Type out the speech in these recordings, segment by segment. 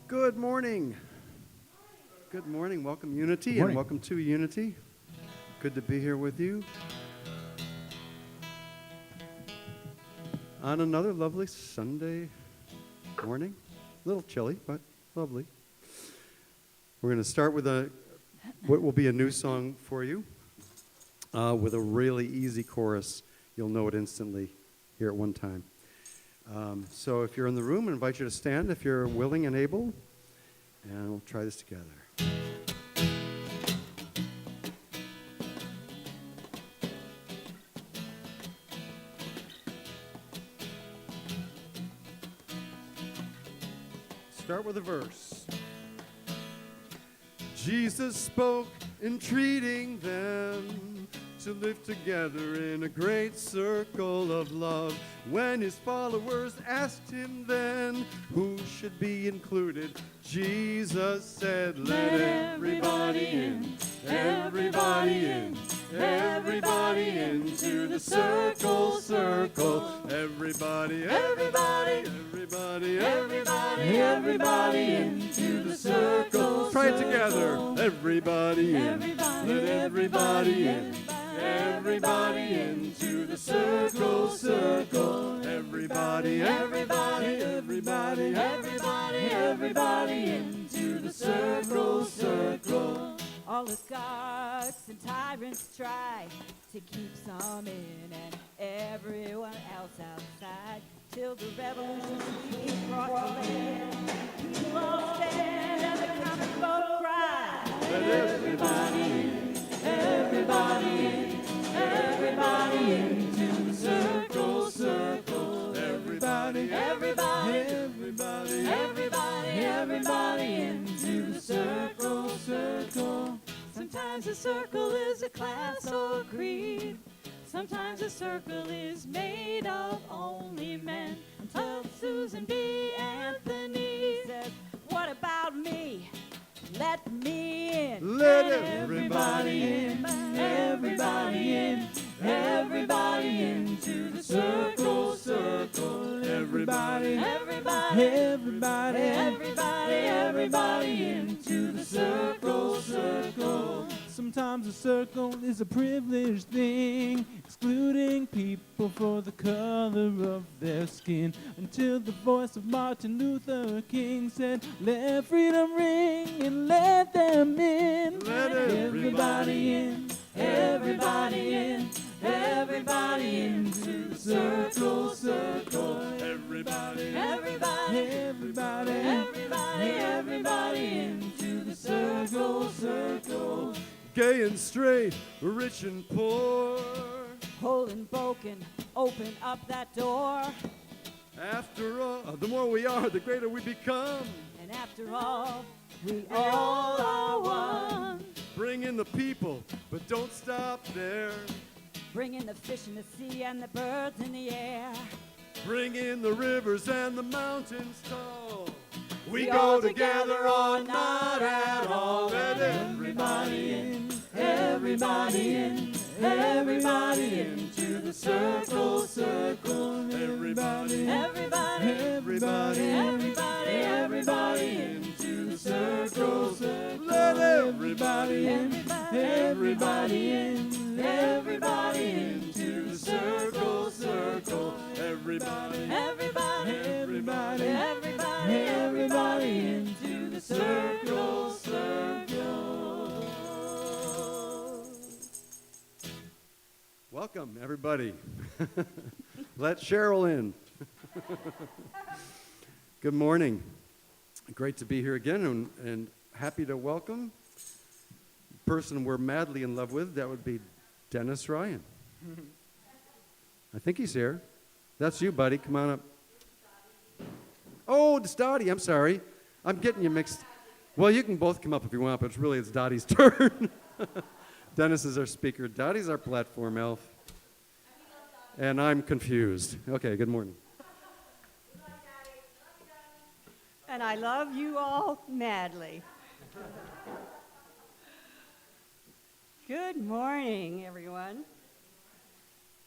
Good morning. Good morning. Welcome, Unity, Good morning. and welcome to Unity. Good to be here with you on another lovely Sunday morning. A little chilly, but lovely. We're going to start with what will be a new song for you with a really easy chorus. You'll know it instantly here at one time. So if you're in the room, I invite you to stand if you're willing and able, and we'll try this together. Start with a verse. Jesus spoke, entreating them to live together in a great circle of love. When his followers asked him then who should be included, Jesus said, let everybody in, everybody in, everybody into the circle, circle. Everybody, everybody, everybody, everybody, everybody into the circle. Try it together. Everybody in, let everybody in. Everybody into the circle, circle. Everybody, everybody, everybody, everybody, everybody into the circle, circle. Oligarchs and tyrants try to keep some in and everyone else outside, till the revolution sweeps across the land. People all stand and the common folk cry. Let everybody in, Everybody in, everybody into the circle, circle. everybody, Everybody, everybody, everybody, everybody into the circle, circle. Sometimes a circle is a class or creed. Sometimes a circle is made of only men. Until Susan B. Anthony says, what about me? Let me in. Let everybody in. Everybody in. Everybody into the circle, circle. Everybody, Everybody, Everybody, everybody, everybody into the circle, circle. sometimes a circle is a privileged thing, excluding people for the color of their skin. Until the voice of Martin Luther King said, let freedom ring and let them in. Let everybody in. Everybody in. Everybody into the circle, circle. everybody, Everybody, Everybody, everybody, everybody into the circle, circle. gay and straight, rich and poor. Whole and broken, open up that door. After all, the more we are, the greater we become. And after all, we all are one. Bring in the people, but don't stop there. Bring in the fish in the sea and the birds in the air. Bring in the rivers and the mountains tall. We We go all together together or or not at all. Let everybody in, Everybody in, everybody into the circle, circle. everybody, Everybody, everybody, everybody, everybody into the circle, circle. let everybody in, Everybody in, everybody into the circle, circle. everybody, Everybody, everybody, everybody, everybody into the circle, circle. Welcome, everybody. Let Cheryl in. Good morning. Great to be here again, and happy to welcome the person we're madly in love with. That would be Dennis Ryan. I think he's here. That's you, buddy. Come on up. Oh, it's Dottie. I'm sorry. I'm getting you mixed. Well, you can both come up if you want, but it's Dottie's turn. Dennis is our speaker. Dottie's our platform elf. And I'm confused. Okay, good morning. And I love you all madly. Good morning, everyone.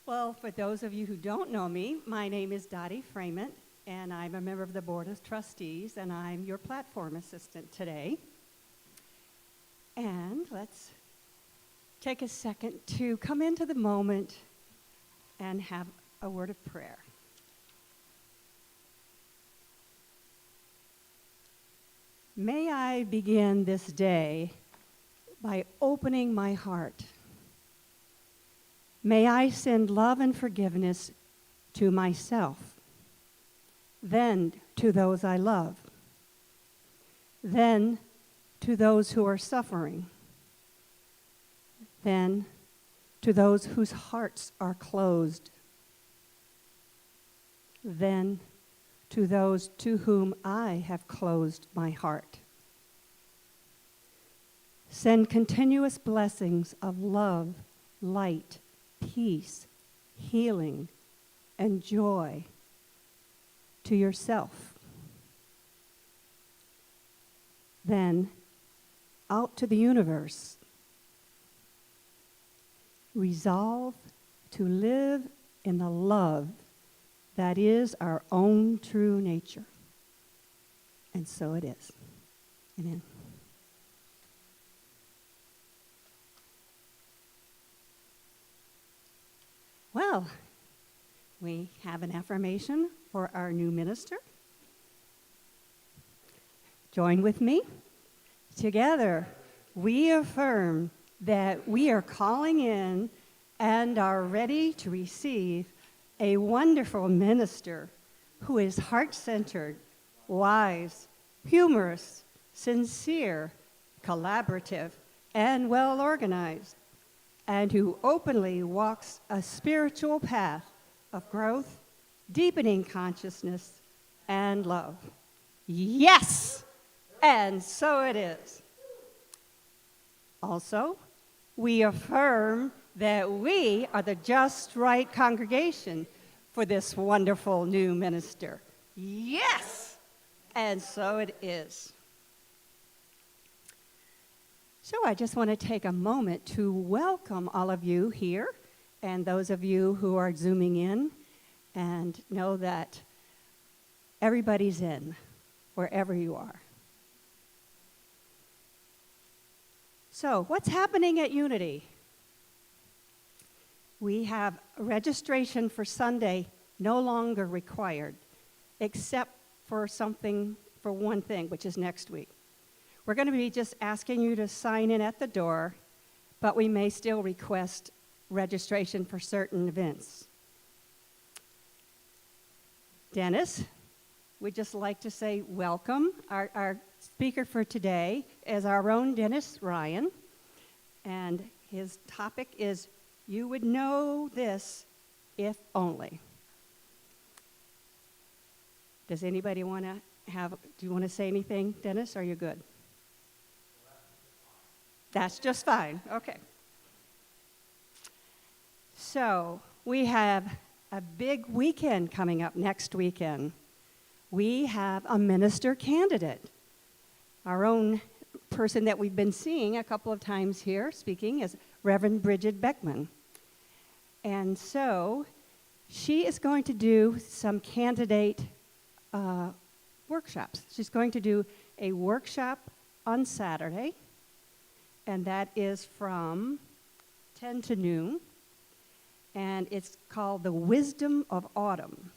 Well, for those of you who don't know me, my name is Dottie Framont, and I'm a member of the Board of Trustees, and I'm your platform assistant today. And let's take a second to come into the moment and have a word of prayer. May I begin this day by opening my heart. May I send love and forgiveness to myself, then to those I love, then to those who are suffering, then to those whose hearts are closed, then to those to whom I have closed my heart. Send continuous blessings of love, light, peace, healing, and joy to yourself. Then out to the universe. Resolve to live in the love that is our own true nature. And so it is. Amen. Well, we have an affirmation for our new minister. Join with me. Together, we affirm that we are calling in and are ready to receive a wonderful minister who is heart-centered, wise, humorous, sincere, collaborative, and well-organized, and who openly walks a spiritual path of growth, deepening consciousness, and love. Yes! And so it is. Also, we affirm that we are the just right congregation for this wonderful new minister. Yes! And so it is. So I just want to take a moment to welcome all of you here and those of you who are Zooming in, and know that everybody's in, wherever you are. So, what's happening at Unity? We have registration for Sunday no longer required, except for one thing, which is next week. We're going to be just asking you to sign in at the door, but we may still request registration for certain events. Dennis, we'd just like to say welcome. Our speaker for today is our own Dennis Ryan, and his topic is You Would Know This If Only. Does anybody want to do you want to say anything, Dennis? Are you good? That's just fine. Okay. So we have a big weekend coming up next weekend. We have a minister candidate. Our own person that we've been seeing a couple of times here speaking is Reverend Bridget Beckman. And so she is going to do some candidate workshops. She's going to do a workshop on Saturday, and that is from 10 to noon, and it's called The Wisdom of Autumn.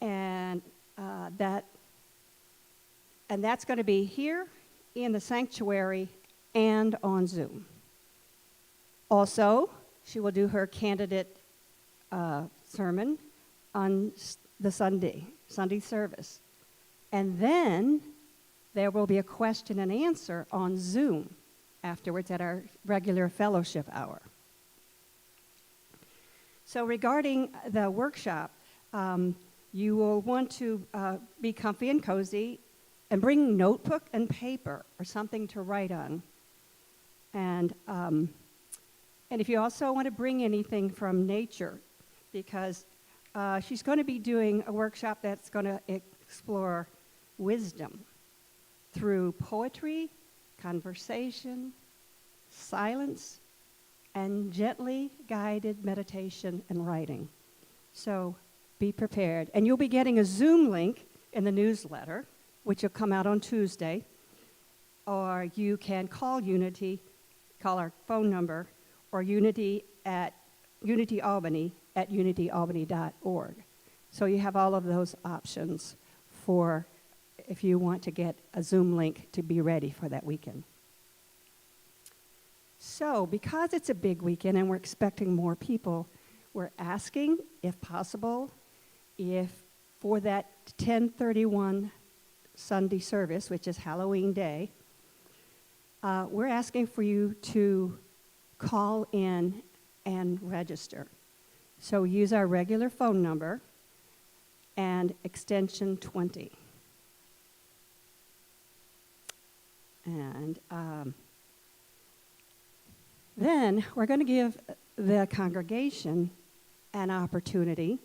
And that's going to be here in the sanctuary and on Zoom. Also, she will do her candidate sermon on the Sunday service. And then there will be a question and answer on Zoom afterwards at our regular fellowship hour. So regarding the workshop, you will want to be comfy and cozy and bring notebook and paper or something to write on. And if you also want to bring anything from nature, because she's going to be doing a workshop that's going to explore wisdom through poetry, conversation, silence, and gently guided meditation and writing. So be prepared. And you'll be getting a Zoom link in the newsletter, which will come out on Tuesday. Or you can call Unity, call our phone number, or Unity Albany at unityalbany.org. So you have all of those options for if you want to get a Zoom link to be ready for that weekend. So because it's a big weekend and we're expecting more people, we're asking, if possible, if for that 10:31 Sunday service, which is Halloween Day, we're asking for you to call in and register. So use our regular phone number and extension 20. And then we're going to give the congregation an opportunity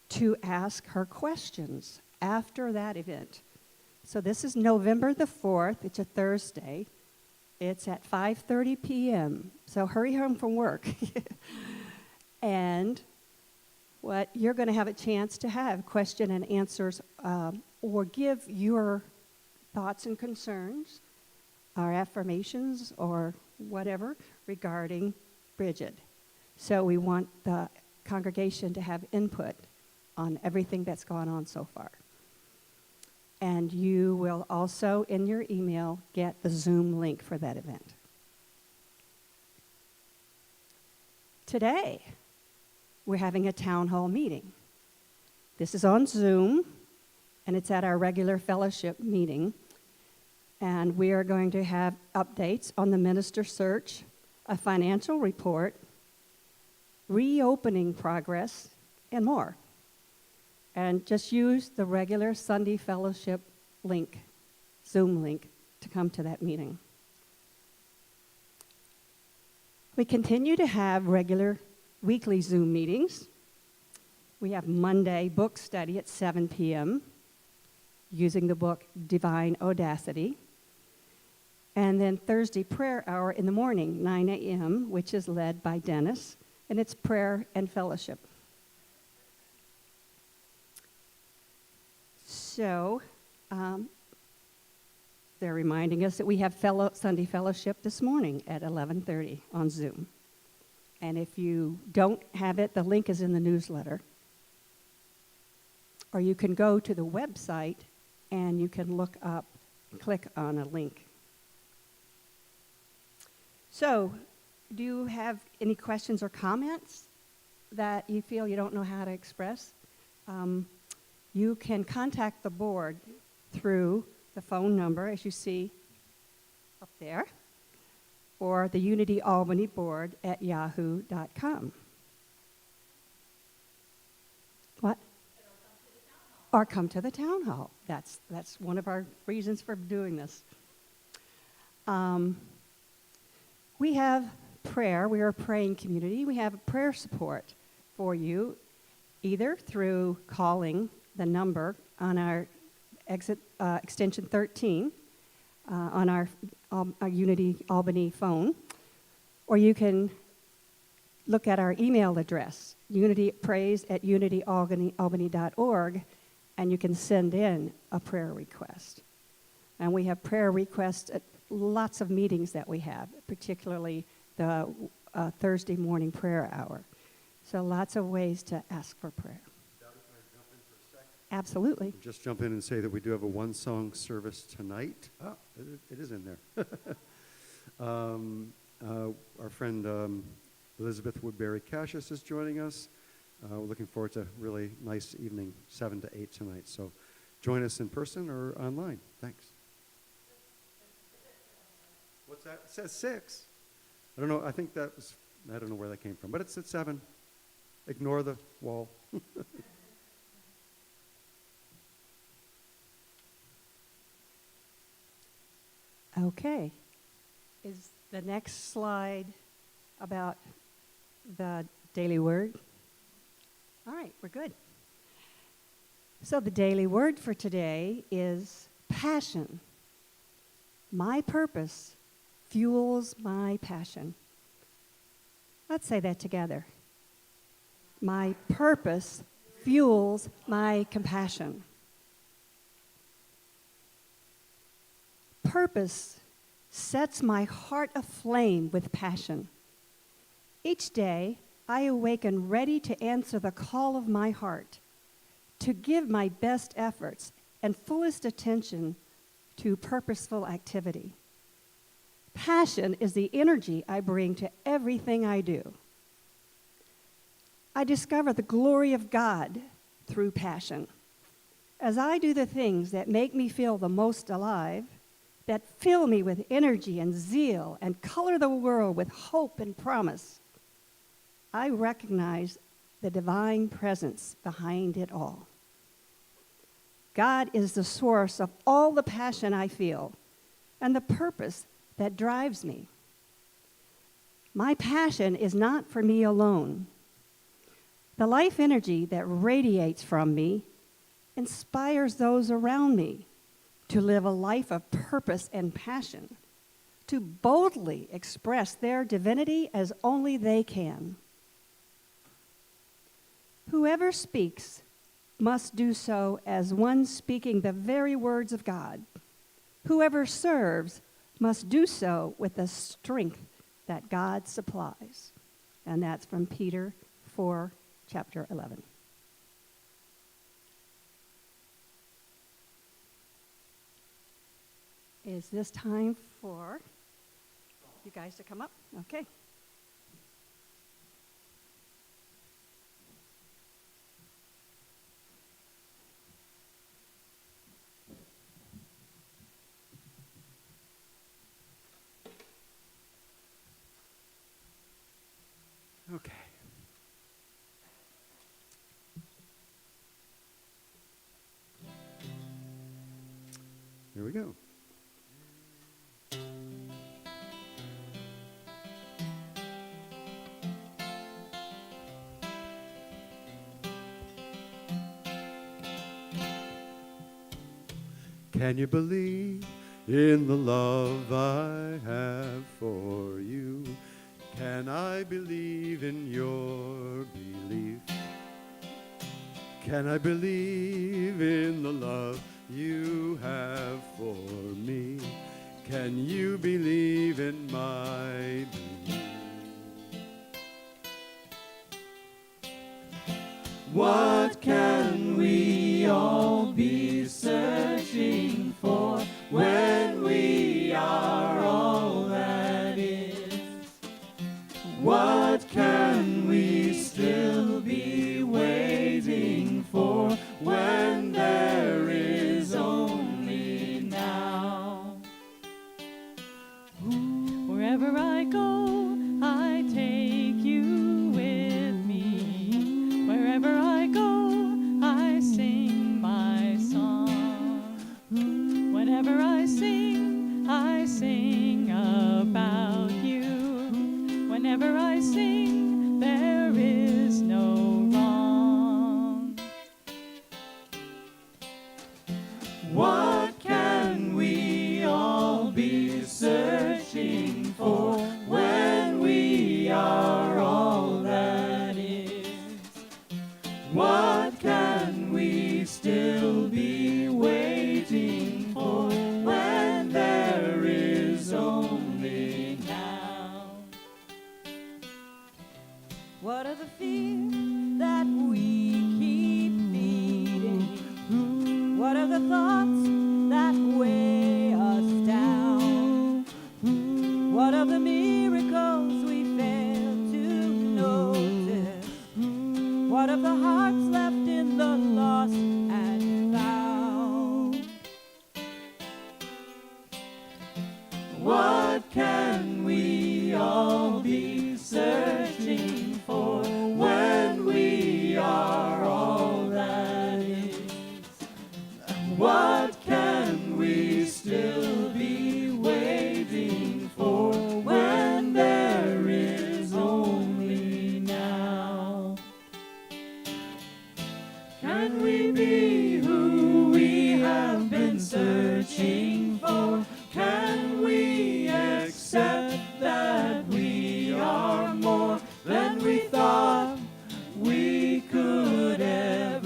to ask her questions after that event. So this is November the 4th. It's a Thursday. It's at 5:30 p.m. So hurry home from work. And what you're going to have a chance to have question and answers or give your thoughts and concerns or affirmations or whatever regarding Bridget. So we want the congregation to have input on everything that's gone on so far. And you will also, in your email, get the Zoom link for that event. Today, we're having a town hall meeting. This is on Zoom, and it's at our regular fellowship meeting. And we are going to have updates on the minister search, a financial report, reopening progress, and more. And just use the regular Sunday fellowship link, Zoom link, to come to that meeting. We continue to have regular weekly Zoom meetings. We have Monday book study at 7 p.m. using the book Divine Audacity. And then Thursday prayer hour in the morning, 9 a.m., which is led by Dennis, and it's prayer and fellowship. So they're reminding us that we have Sunday fellowship this morning at 11:30 on Zoom. And if you don't have it, the link is in the newsletter. Or you can go to the website and you can look up, click on a link. So, do you have any questions or comments that you feel you don't know how to express? You can contact the board through the phone number, as you see up there, or the Unity Albany board at yahoo.com. What? Or come to the town hall. That's one of our reasons for doing this. We have prayer. We are a praying community. We have prayer support for you, either through calling the number on our extension 13 on our Unity Albany phone, or you can look at our email address, unitypraise@unityalbany.org, and you can send in a prayer request. And we have prayer requests at lots of meetings that we have, particularly the Thursday morning prayer hour. So lots of ways to ask for prayer. Absolutely. Just jump in and say that we do have a one-song service tonight. Oh, it is in there. Our friend Elizabeth Woodbury-Cassius is joining us. We're looking forward to a really nice evening, 7 to 8 tonight. So join us in person or online. Thanks. What's that? It says 6. I don't know. I think I don't know where that came from, but it's at 7. Ignore the wall. Okay. Is the next slide about the daily word? All right, we're good. So the daily word for today is passion. My purpose fuels my passion. Let's say that together. My purpose fuels my compassion. Purpose sets my heart aflame with passion. Each day, I awaken ready to answer the call of my heart, to give my best efforts and fullest attention to purposeful activity. Passion is the energy I bring to everything I do. I discover the glory of God through passion. As I do the things that make me feel the most alive, that fill me with energy and zeal and color the world with hope and promise, I recognize the divine presence behind it all. God is the source of all the passion I feel and the purpose that drives me. My passion is not for me alone. The life energy that radiates from me inspires those around me to live a life of purpose and passion, to boldly express their divinity as only they can. Whoever speaks must do so as one speaking the very words of God. Whoever serves must do so with the strength that God supplies. And that's from Peter 4, chapter 11. Is this time for you guys to come up? Okay. Okay. Here we go. Can you believe in the love I have for you? Can I believe in your belief? Can I believe in the love you have for me? Can you believe in my belief? What can we all be searching for when we are all that is? What can we still be waiting for when there is only now? Wherever I go, I take you with me. Wherever I go, I sing my song. Whenever I sing about you. Whenever I sing, there is no wrong. What can we all be searching for when we are all that is? What can we still be waiting for when there is only now? What are the fears that we keep feeding? What are the thoughts that weigh us down? What of the miracles we fail to notice? What of the hearts left in the lost and found? What can we all be searching for when we are all that is? What can we still be waiting for when there is only now? Can we be who we have been searching for? Can we accept that we are more than we thought we could ever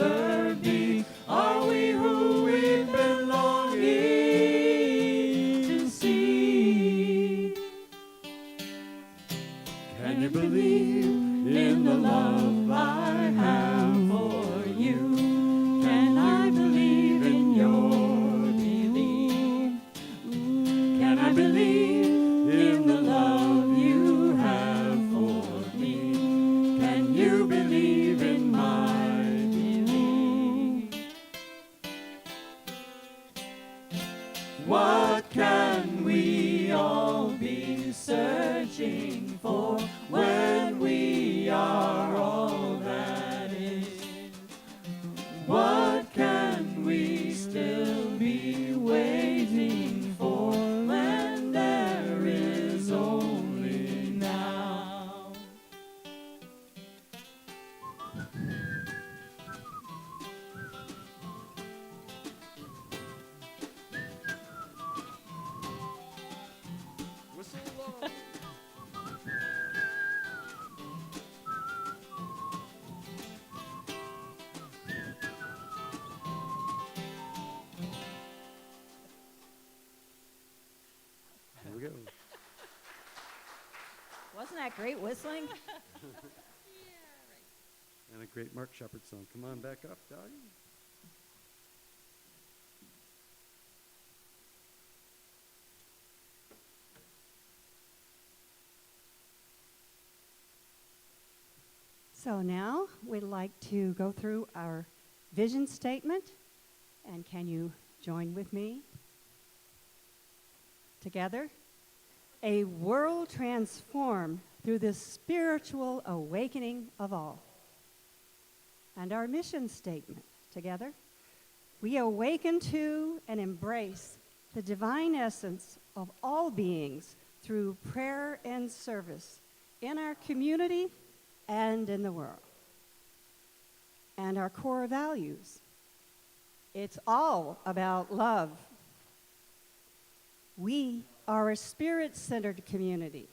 Wasn't that great whistling? And a great Mark Shepard song. Come on back up, Doug. So now we'd like to go through our vision statement. And can you join with me? Together. A world transformed through the spiritual awakening of all. And our mission statement. Together. We awaken to and embrace the divine essence of all beings through prayer and service in our community and in the world. And our core values. It's all about love. We are a spirit-centered community.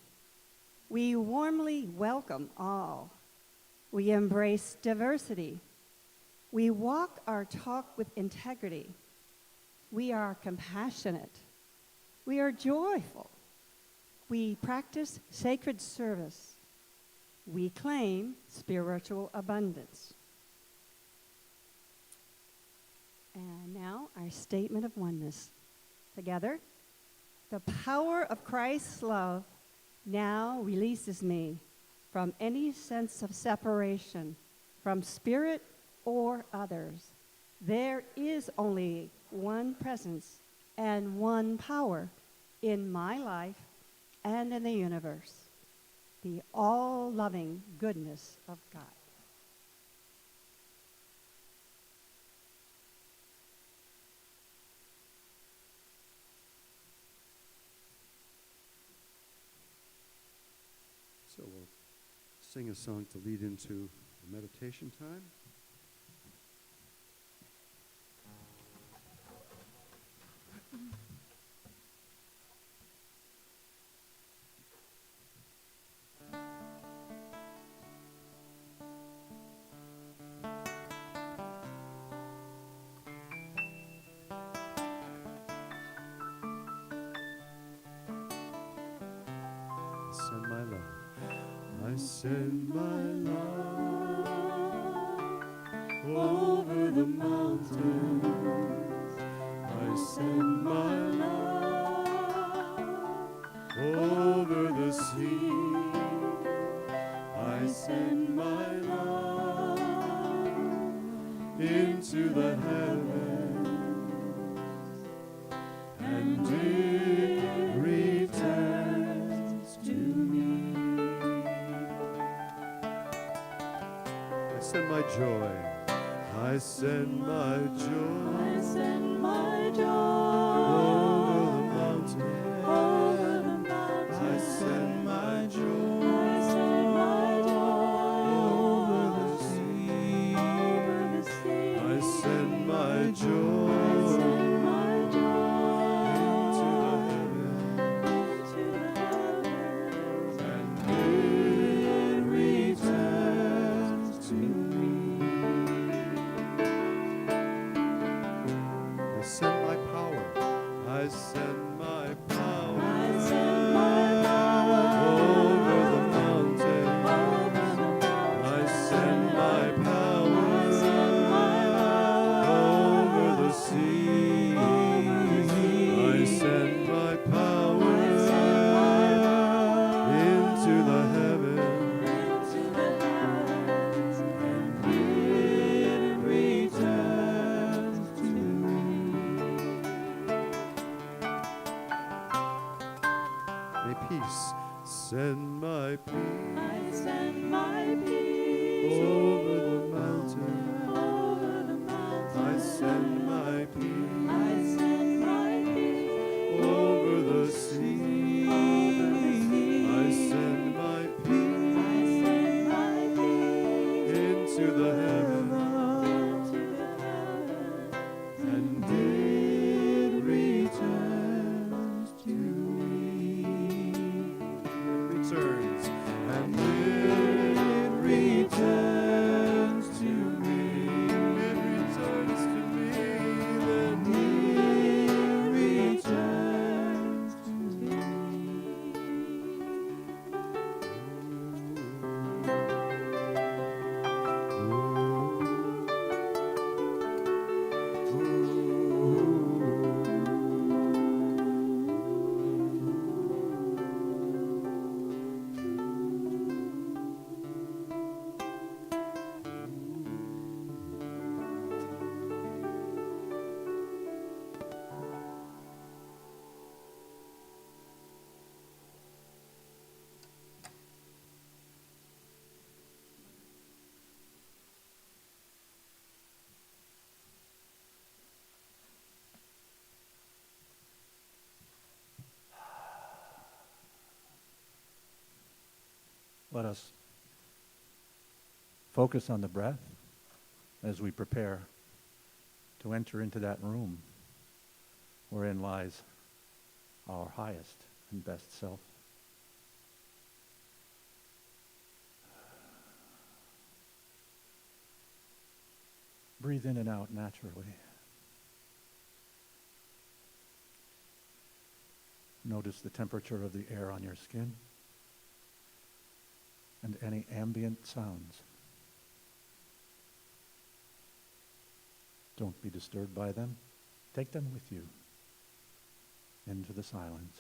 We warmly welcome all. We embrace diversity. We walk our talk with integrity. We are compassionate. We are joyful. We practice sacred service. We claim spiritual abundance. And now our statement of oneness. Together, the power of Christ's love now releases me from any sense of separation from spirit or others. There is only one presence and one power in my life and in the universe. The all-loving goodness of God. So we'll sing a song to lead into the meditation time. Send my love. I send my love over the mountains. I send my love over the sea. I send my love into the heavens, and it returns to me. I send my joy. I send my joy. I send my joy Over the mountain. over the mountains. I send my joy. I send my joy Over the sea. over the sea. I send my joy. I send my Into joy the heavens, into the heavens. and it returns to me. I send my power. I send my power. I send my power Over the mountain. over the mountains. I send my power. I send my power Over the sea. I send my power. I send my power Into the heavens, into the heavens. and it returns to me. May peace send my peace I send my peace over the mountain. over the I mountains. send my peace I send my peace over the sea. I send my peace I send my peace into the heavens, into the heavens. and it returns to me. It returns, and it returns Let us focus on the breath as we prepare to enter into that room wherein lies our highest and best self. Breathe in and out naturally. Notice the temperature of the air on your skin and any ambient sounds. Don't be disturbed by them. Take them with you into the silence.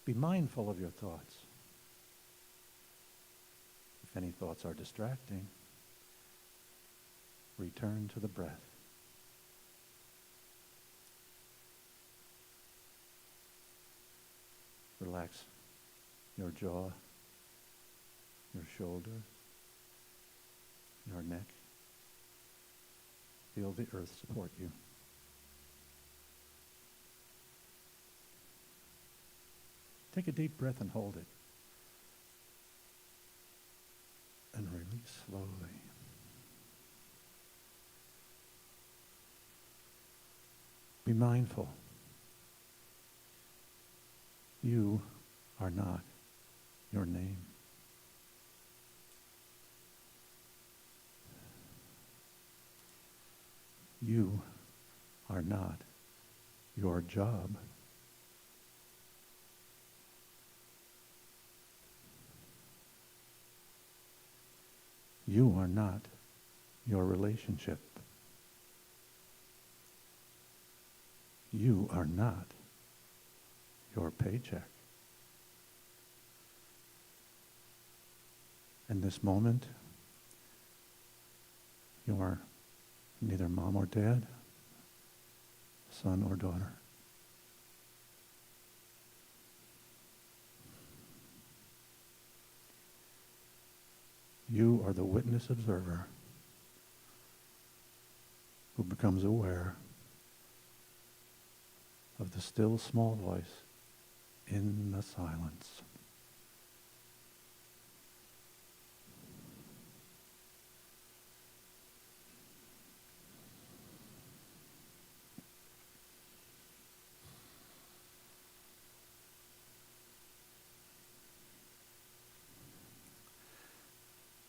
Be mindful of your thoughts. If any thoughts are distracting, return to the breath. Relax your jaw, your shoulder, your neck. Feel the earth support you. Take a deep breath and hold it. And release slowly. Be mindful. You are not your name. You are not your job. You are not your relationship. You are not your paycheck. In this moment, you are neither mom or dad, son or daughter. You are the witness observer who becomes aware of the still small voice in the silence.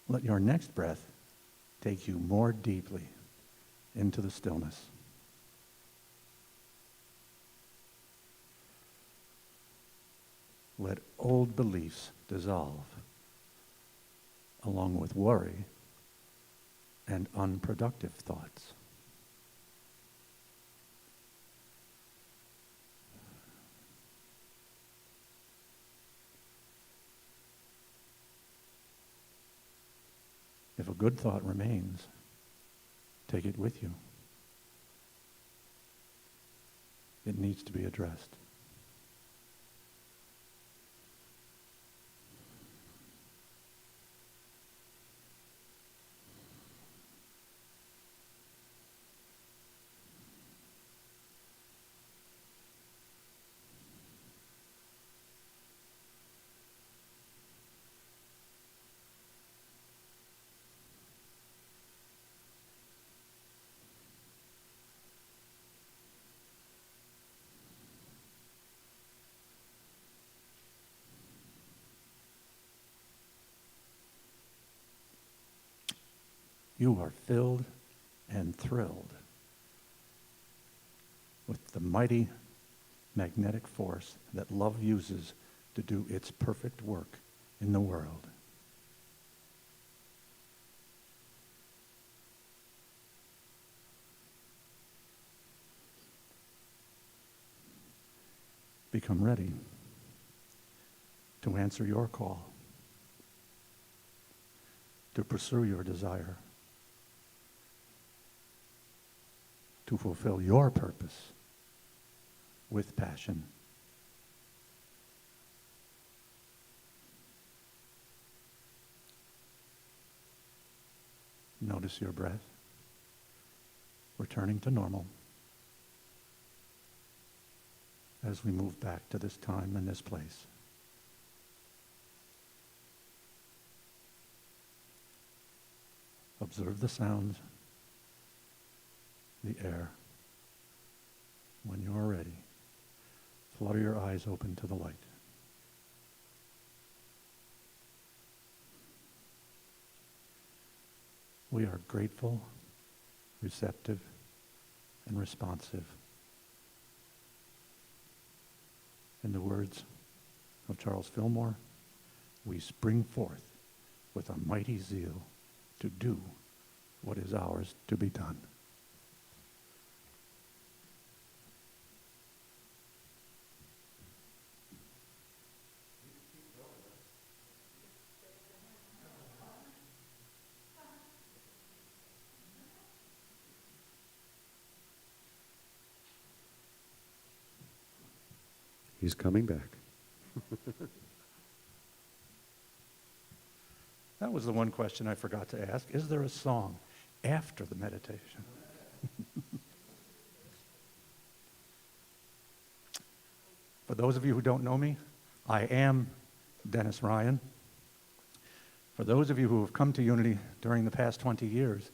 Let your next breath take you more deeply into the stillness. Let old beliefs dissolve, along with worry and unproductive thoughts. If a good thought remains, take it with you. It needs to be addressed. You are filled and thrilled with the mighty magnetic force that love uses to do its perfect work in the world. Become ready to answer your call, to pursue your desire, to fulfill your purpose with passion. Notice your breath returning to normal. as we move back to this time and this place. Observe the sounds, the air. When you are ready, flutter your eyes open to the light. We are grateful, receptive, and responsive. In the words of Charles Fillmore, we spring forth with a mighty zeal to do what is ours to be done. He's coming back. That was the one question I forgot to ask. Is there a song after the meditation? For those of you who don't know me, I am Dennis Ryan. For those of you who have come to Unity during the past 20 years,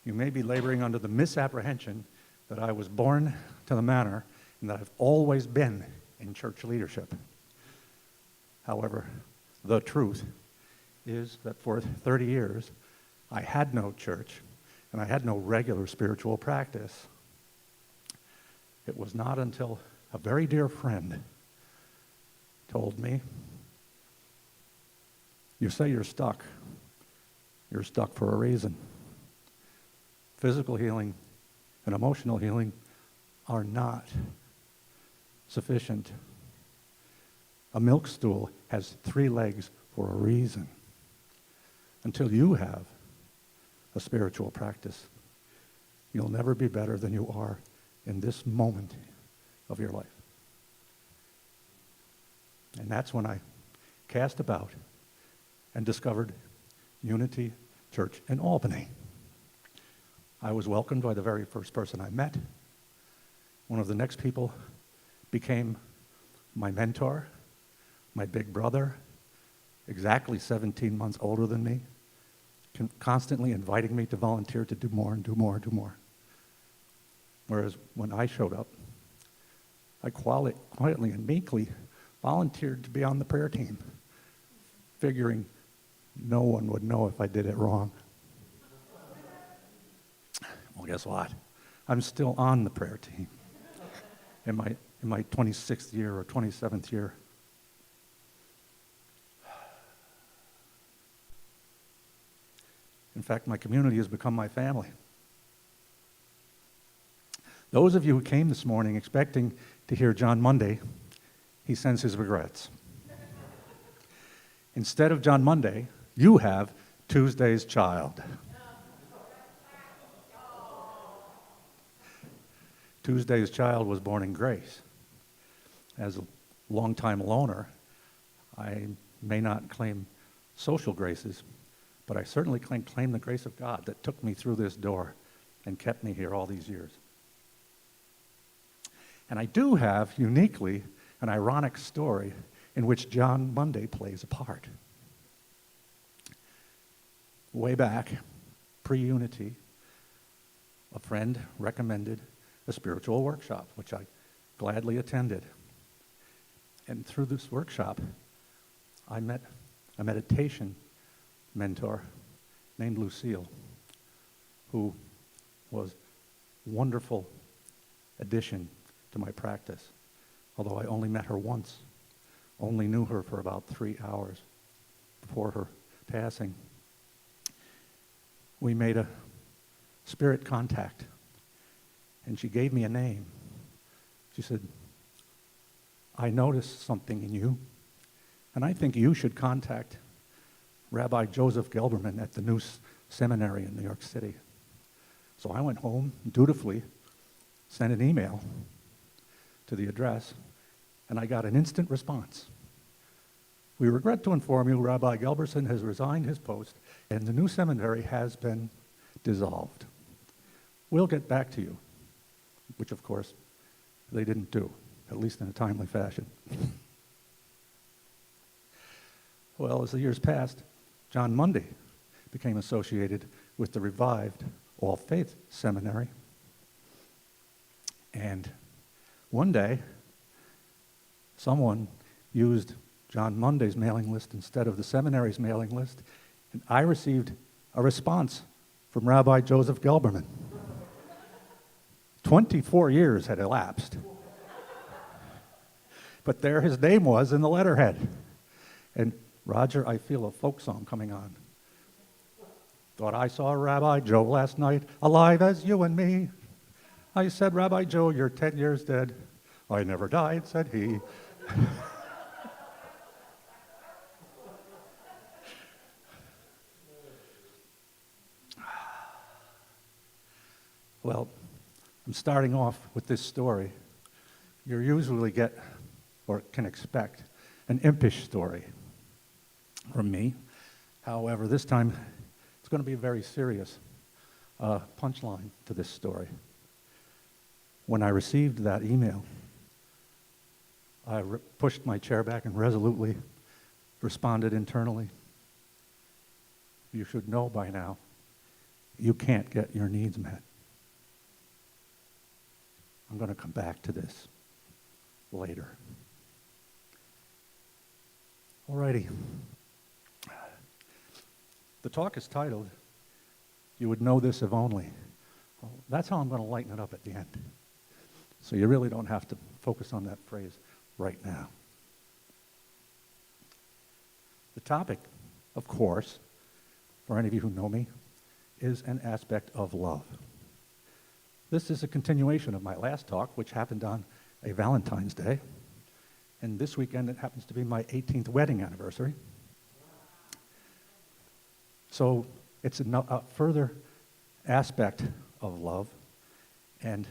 you may be laboring under the misapprehension that I was born to the manor and that I've always been in church leadership. However, the truth is that for 30 years, I had no church and I had no regular spiritual practice. It was not until a very dear friend told me, "You say you're stuck. You're stuck for a reason. Physical healing and emotional healing are not sufficient. A milk stool has 3 legs for a reason. Until you have a spiritual practice, you'll never be better than you are in this moment of your life." And that's when I cast about and discovered Unity Church in Albany. I was welcomed by the very first person I met. One of the next people became my mentor, my big brother, exactly 17 months older than me, constantly inviting me to volunteer to do more and do more and do more. Whereas when I showed up, I quietly and meekly volunteered to be on the prayer team, figuring no one would know if I did it wrong. Well, guess what? I'm still on the prayer team in my 26th year or 27th year. In fact, my community has become my family. Those of you who came this morning expecting to hear John Monday, he sends his regrets. Instead of John Monday, you have Tuesday's child. Tuesday's child was born in grace. As a longtime loner, I may not claim social graces, but I certainly claim the grace of God that took me through this door and kept me here all these years. And I do have, uniquely, an ironic story in which John Monday plays a part. Way back, pre-Unity, a friend recommended a spiritual workshop, which I gladly attended. And through this workshop, I met a meditation mentor named Lucille, who was a wonderful addition to my practice. Although I only met her once, only knew her for about 3 hours before her passing. We made a spirit contact, and she gave me a name. She said, "I noticed something in you, and I think you should contact Rabbi Joseph Gelberman at the new seminary in New York City." So I went home, dutifully sent an email to the address, and I got an instant response. "We regret to inform you Rabbi Gelberson has resigned his post, and the new seminary has been dissolved. We'll get back to you," which, of course, they didn't do. at least in a timely fashion. Well, as the years passed, John Mundy became associated with the revived All Faith Seminary. And one day, someone used John Mundy's mailing list instead of the seminary's mailing list, and I received a response from Rabbi Joseph Gelberman. 24 years had elapsed. But there his name was in the letterhead. And Roger, I feel a folk song coming on. Thought I saw Rabbi Joe last night, alive as you and me. I said, Rabbi Joe, you're 10 years dead. I never died, said he. Well, I'm starting off with this story. You usually get, or can expect, an impish story from me. However, this time, it's going to be a very serious punchline to this story. When I received that email, I pushed my chair back and resolutely responded internally. You should know by now, you can't get your needs met. I'm going to come back to this later. Alrighty. The talk is titled, You Would Know This If Only. Well, that's how I'm going to lighten it up at the end. So you really don't have to focus on that phrase right now. The topic, of course, for any of you who know me, is an aspect of love. This is a continuation of my last talk, which happened on a Valentine's Day. And this weekend, it happens to be my 18th wedding anniversary. So it's a further aspect of love. And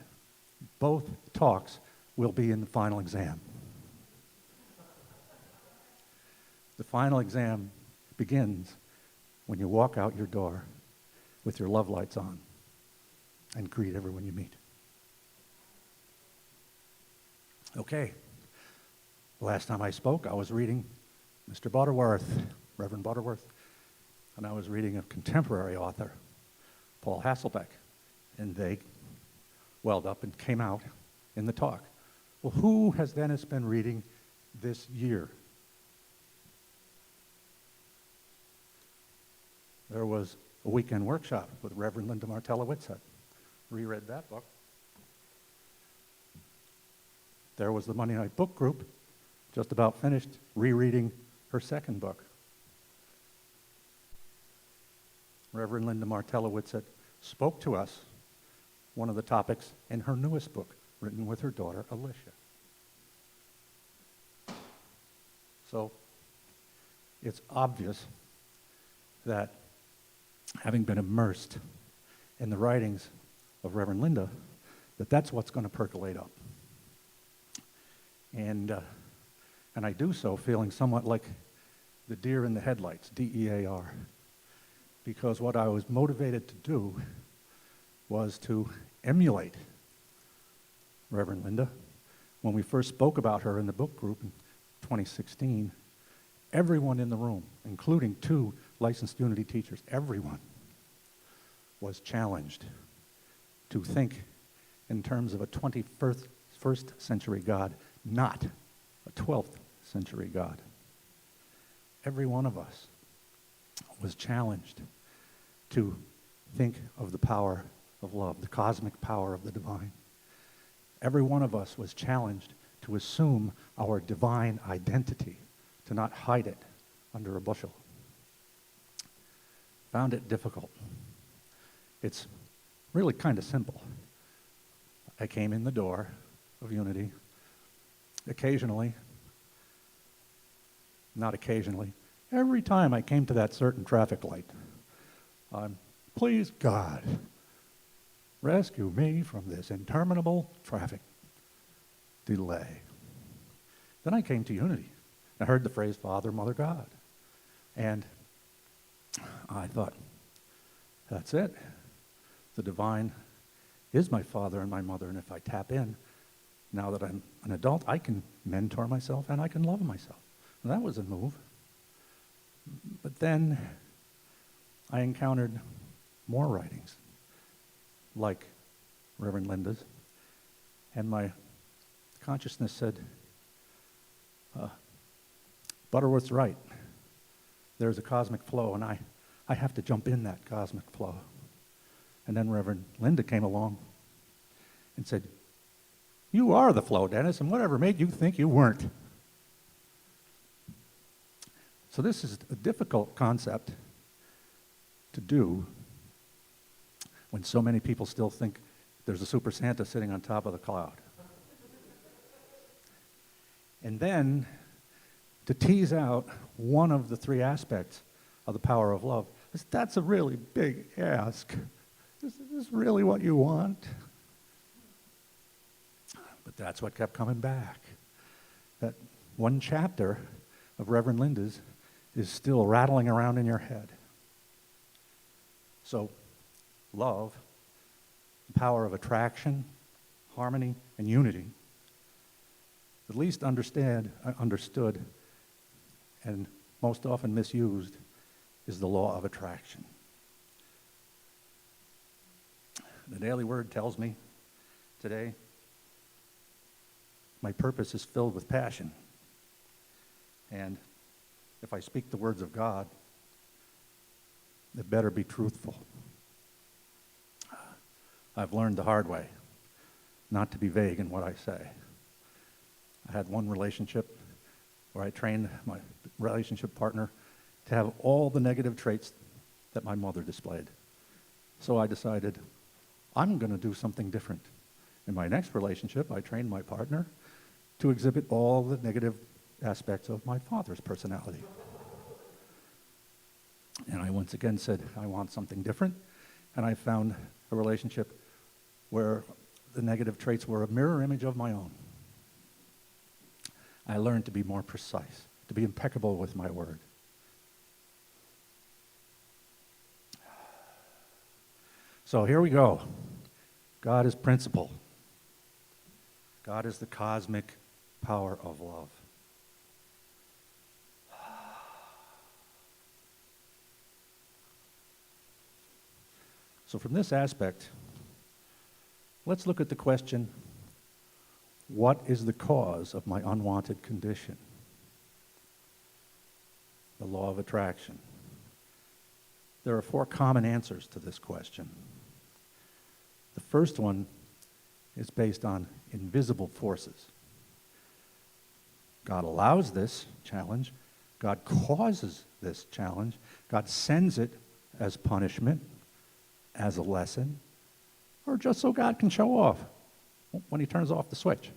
both talks will be in the final exam. The final exam begins when you walk out your door with your love lights on and greet everyone you meet. Okay. Last time I spoke, I was reading Mr. Butterworth, Reverend Butterworth, and I was reading a contemporary author, Paul Hasselbeck, and they welled up and came out in the talk. Well, who has Dennis been reading this year? There was a weekend workshop with Reverend Linda Martellowitz. I reread that book. There was the Monday night book group, just about finished rereading her second book. Reverend Linda Martellowitz spoke to us one of the topics in her newest book, written with her daughter, Alicia. So it's obvious that having been immersed in the writings of Reverend Linda, that's what's going to percolate up. And I do so feeling somewhat like the deer in the headlights, D-E-A-R, because what I was motivated to do was to emulate Reverend Linda. When we first spoke about her in the book group in 2016, everyone in the room, including 2 licensed Unity teachers, everyone was challenged to think in terms of a 21st century God, not a 12th century God. Every one of us was challenged to think of the power of love, the cosmic power of the divine. Every one of us was challenged to assume our divine identity, to not hide it under a bushel. Found it difficult. It's really kind of simple. I came in the door of Unity. Occasionally, not occasionally, every time I came to that certain traffic light, please God, rescue me from this interminable traffic delay. Then I came to Unity. I heard the phrase, Father, Mother, God. And I thought, that's it. The divine is my father and my mother, and if I tap in, Now that I'm an adult, I can mentor myself and I can love myself. And that was a move. But then I encountered more writings, like Reverend Linda's, and my consciousness said, Butterworth's right. There's a cosmic flow, and I have to jump in that cosmic flow. And then Reverend Linda came along and said, you are the flow, Dennis, and whatever made you think you weren't? So this is a difficult concept to do when so many people still think there's a super Santa sitting on top of the cloud. And then to tease out one of the three aspects of the power of love, that's a really big ask. Is this really what you want? But that's what kept coming back. That one chapter of Reverend Linda's is still rattling around in your head. So, love, the power of attraction, harmony, and unity, the least understood and most often misused is the law of attraction. The Daily Word tells me today, my purpose is filled with passion. And if I speak the words of God, it better be truthful. I've learned the hard way not to be vague in what I say. I had one relationship where I trained my relationship partner to have all the negative traits that my mother displayed. So I decided, I'm going to do something different. In my next relationship, I trained my partner to exhibit all the negative aspects of my father's personality. And I once again said, I want something different. And I found a relationship where the negative traits were a mirror image of my own. I learned to be more precise, to be impeccable with my word. So here we go. God is principle. God is the cosmic power of love. So from this aspect, let's look at the question, what is the cause of my unwanted condition? The law of attraction. There are 4 common answers to this question. The first one is based on invisible forces. God allows this challenge. God causes this challenge. God sends it as punishment, as a lesson, or just so God can show off when he turns off the switch.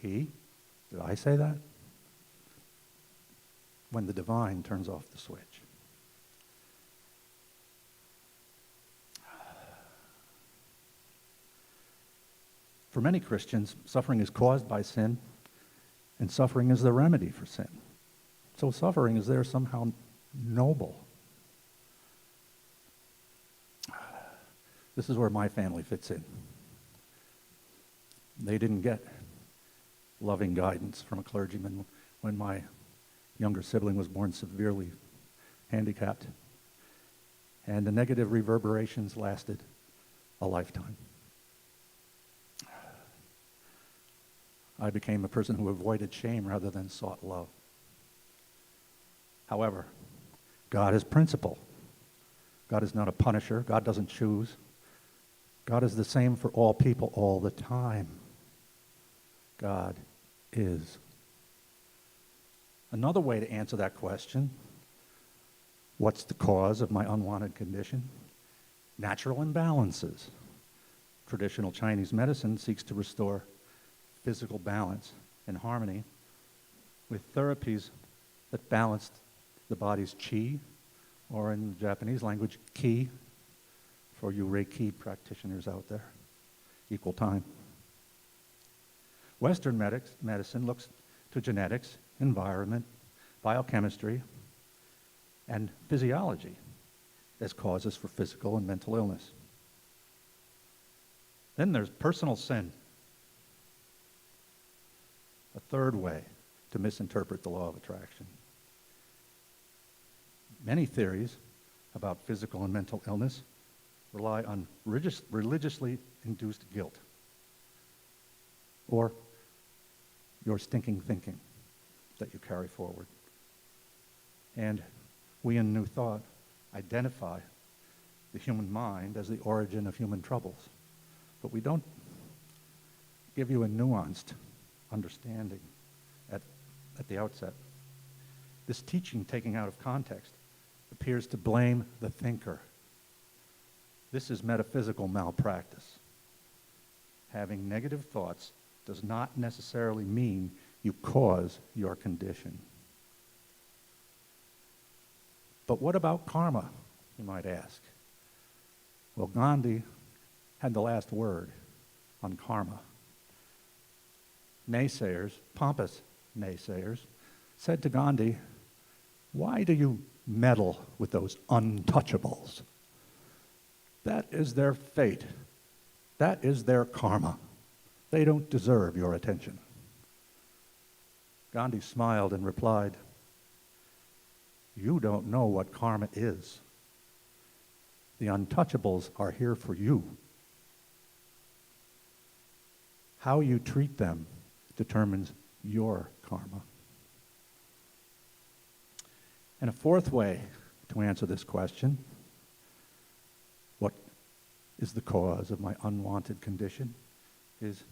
Did I say that? When the divine turns off the switch. For many Christians, suffering is caused by sin, and suffering is the remedy for sin. So suffering is there somehow noble. This is where my family fits in. They didn't get loving guidance from a clergyman when my younger sibling was born severely handicapped. And the negative reverberations lasted a lifetime. I became a person who avoided shame rather than sought love. However, God is principle. God is not a punisher. God doesn't choose. God is the same for all people all the time. God is. Another way to answer that question, what's the cause of my unwanted condition? Natural imbalances. Traditional Chinese medicine seeks to restore physical balance and harmony with therapies that balance the body's qi, or in the Japanese language, ki, for you Reiki practitioners out there, equal time. Western medicine looks to genetics, environment, biochemistry, and physiology as causes for physical and mental illness. Then there's personal sin. A third way to misinterpret the law of attraction. Many theories about physical and mental illness rely on religiously induced guilt or your stinking thinking that you carry forward. And we in New Thought identify the human mind as the origin of human troubles. But we don't give you a nuanced understanding at the outset. This teaching, taken out of context, appears to blame the thinker. This is metaphysical malpractice. Having negative thoughts does not necessarily mean you cause your condition. But what about karma, you might ask? Well, Gandhi had the last word on karma. Naysayers, pompous naysayers, said to Gandhi, "Why do you meddle with those untouchables? That is their fate. That is their karma. They don't deserve your attention." Gandhi smiled and replied, "You don't know what karma is. The untouchables are here for you. How you treat them determines your karma." And a fourth way to answer this question, what is the cause of my unwanted condition, is,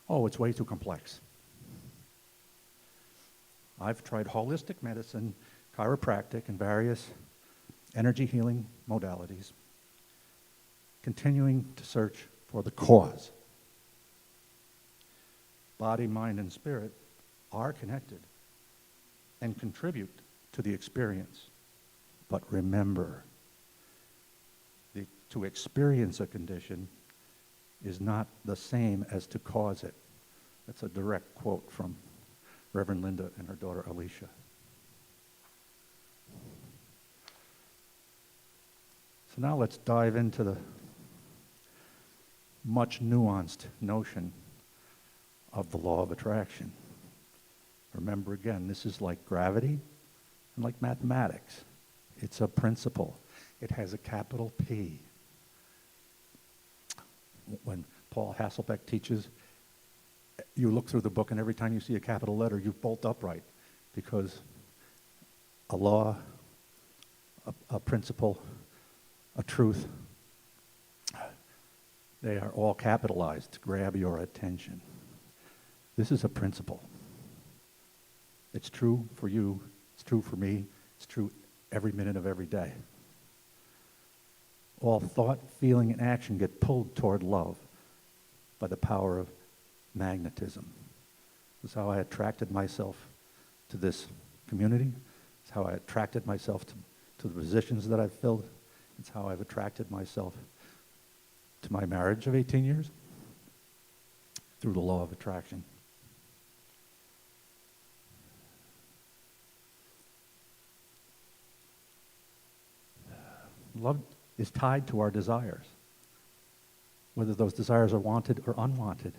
it's way too complex. I've tried holistic medicine, chiropractic, and various energy healing modalities, continuing to search for the cause. Body, mind, and spirit are connected and contribute to the experience. But remember, to experience a condition is not the same as to cause it. That's a direct quote from Reverend Linda and her daughter Alicia. So now let's dive into the much nuanced notion of the law of attraction. Remember again, this is like gravity and like mathematics. It's a principle. It has a capital P. When Paul Hasselbeck teaches, you look through the book and every time you see a capital letter, you bolt upright, because a law, a principle, a truth, they are all capitalized to grab your attention. This is a principle. It's true for you, it's true for me, it's true every minute of every day. All thought, feeling, and action get pulled toward love by the power of magnetism. This is how I attracted myself to this community. It's how I attracted myself to the positions that I've filled. It's how I've attracted myself to my marriage of 18 years, through the law of attraction. Love is tied to our desires, whether those desires are wanted or unwanted.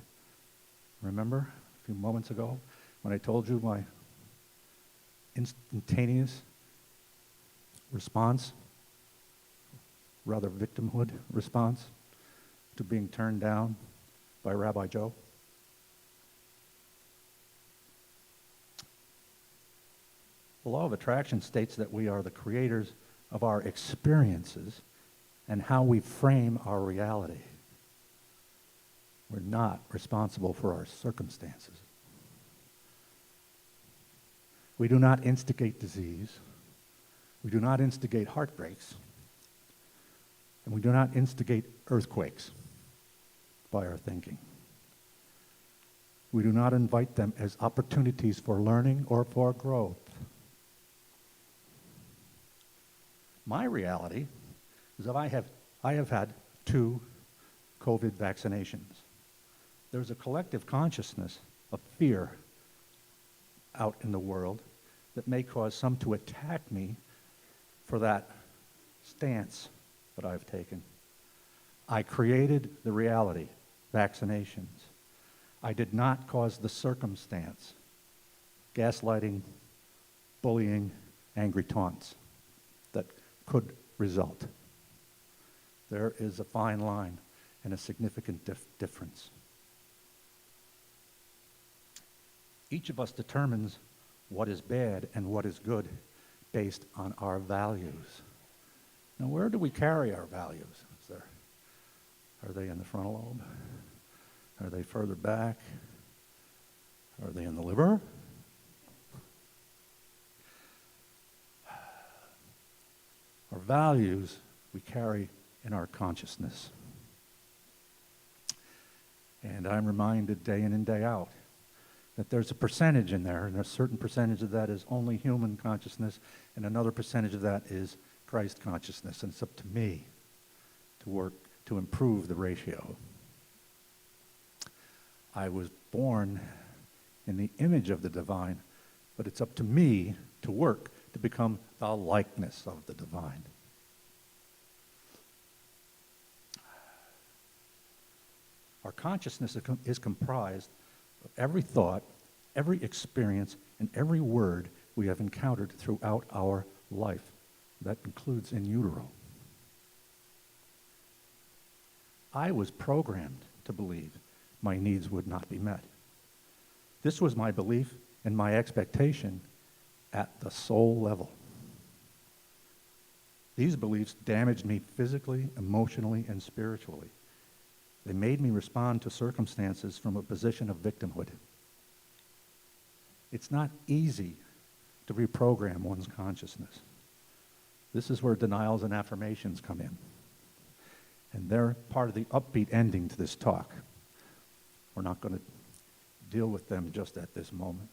Remember a few moments ago when I told you my instantaneous response, rather victimhood response, to being turned down by Rabbi Joe? The law of attraction states that we are the creators of our experiences and how we frame our reality. We're not responsible for our circumstances. We do not instigate disease. We do not instigate heartbreaks. And we do not instigate earthquakes by our thinking. We do not invite them as opportunities for learning or for growth. My reality is that I have had 2 COVID vaccinations. There's a collective consciousness of fear out in the world that may cause some to attack me for that stance that I've taken. I created the reality, vaccinations. I did not cause the circumstance, gaslighting, bullying, angry taunts that could result. There is a fine line and a significant difference. Each of us determines what is bad and what is good based on our values. Now, where do we carry our values? Are they in the frontal lobe? Are they further back? Are they in the liver? Our values we carry in our consciousness. And I'm reminded day in and day out that there's a percentage in there, and a certain percentage of that is only human consciousness, and another percentage of that is Christ consciousness, and it's up to me to work to improve the ratio. I was born in the image of the divine, but it's up to me to work to become the likeness of the divine. Our consciousness is comprised of every thought, every experience, and every word we have encountered throughout our life. That includes in utero. I was programmed to believe my needs would not be met. This was my belief and my expectation at the soul level. These beliefs damaged me physically, emotionally, and spiritually. They made me respond to circumstances from a position of victimhood. It's not easy to reprogram one's consciousness. This is where denials and affirmations come in. And they're part of the upbeat ending to this talk. We're not going to deal with them just at this moment.